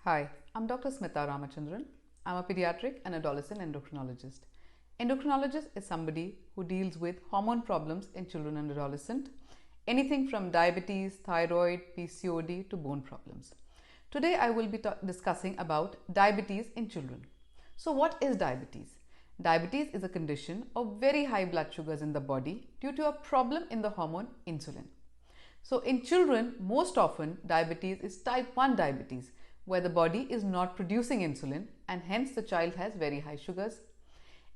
Hi, I'm Dr. Smita Ramachandran. I'm a pediatric and adolescent endocrinologist. Endocrinologist is somebody who deals with hormone problems in children and adolescents, anything from diabetes, thyroid, PCOD to bone problems. Today I will be discussing about diabetes in children. So what is diabetes? Diabetes is a condition of very high blood sugars in the body due to a problem in the hormone insulin. So in children, most often diabetes is type 1 diabetes, where the body is not producing insulin and hence the child has very high sugars.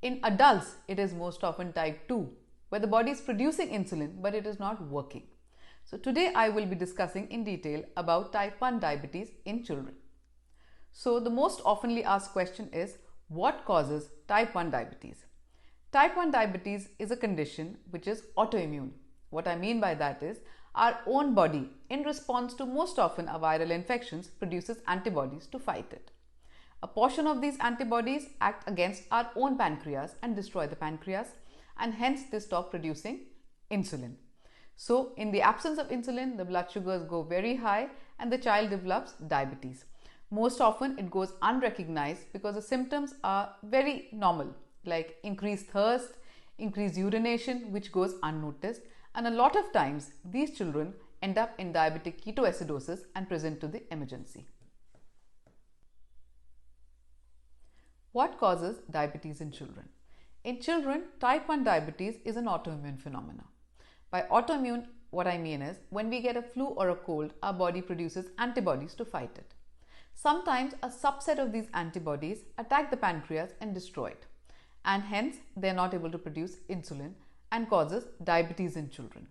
In adults, it is most often type 2, where the body is producing insulin but it is not working. So today I will be discussing in detail about type 1 diabetes in children. So the most oftenly asked question is, what causes type 1 diabetes? Type 1 diabetes is a condition which is autoimmune. What I mean by that is, our own body, in response to most often a viral infections, produces antibodies to fight it. A portion of these antibodies act against our own pancreas and destroy the pancreas, and hence they stop producing insulin. So in the absence of insulin, the blood sugars go very high and the child develops diabetes. Most often it goes unrecognized because the symptoms are very normal, like increased thirst, increased urination, which goes unnoticed. And a lot of times these children end up in diabetic ketoacidosis and present to the emergency. What causes diabetes in children? In children, type 1 diabetes is an autoimmune phenomenon. By autoimmune, what I mean is, when we get a flu or a cold, our body produces antibodies to fight it. Sometimes a subset of these antibodies attack the pancreas and destroy it, and hence they are not able to produce insulin and causes diabetes in children.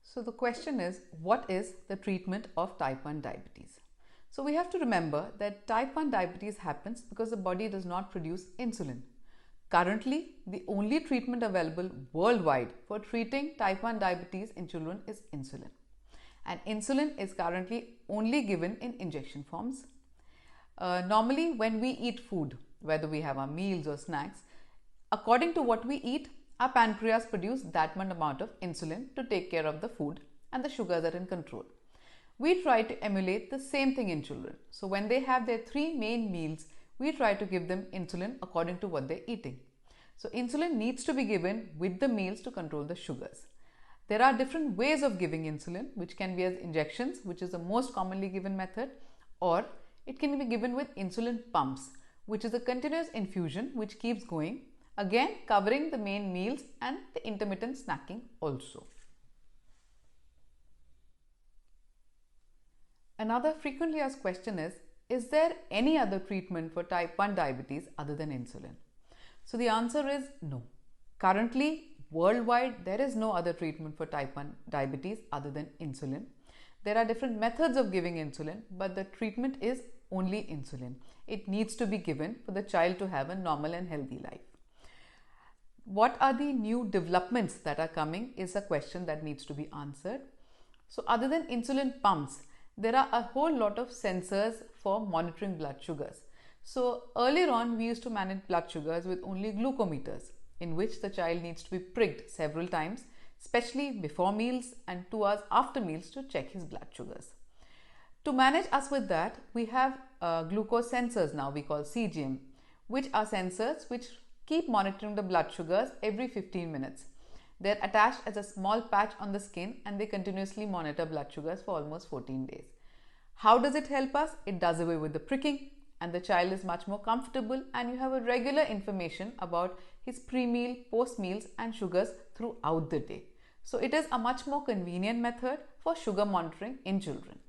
So the question is, what is the treatment of type 1 diabetes? So we have to remember that type 1 diabetes happens because the body does not produce insulin. Currently, the only treatment available worldwide for treating type 1 diabetes in children is insulin. And insulin is currently only given in injection forms. Normally, when we eat food, whether we have our meals or snacks, according to what we eat, our pancreas produce that much amount of insulin to take care of the food, and the sugars are in control. We try to emulate the same thing in children. So when they have their 3 main meals, we try to give them insulin according to what they're eating. So insulin needs to be given with the meals to control the sugars. There are different ways of giving insulin, which can be as injections, which is the most commonly given method, or it can be given with insulin pumps, which is a continuous infusion which keeps going, again covering the main meals and the intermittent snacking also. Another frequently asked question is there any other treatment for type 1 diabetes other than insulin? So the answer is no. Currently, worldwide, there is no other treatment for type 1 diabetes other than insulin. There are different methods of giving insulin, but the treatment is only insulin. It needs to be given for the child to have a normal and healthy life. What are the new developments that are coming is a question that needs to be answered. So other than insulin pumps, there are a whole lot of sensors for monitoring blood sugars. So earlier on, we used to manage blood sugars with only glucometers, in which the child needs to be pricked several times, especially before meals and 2 hours after meals, to check his blood sugars. To manage us with that, we have glucose sensors now, we call CGM, which are sensors which keep monitoring the blood sugars every 15 minutes. They're attached as a small patch on the skin and they continuously monitor blood sugars for almost 14 days. How does it help us? It does away with the pricking and the child is much more comfortable, and you have a regular information about his pre-meal, post-meals and sugars throughout the day. So it is a much more convenient method for sugar monitoring in children.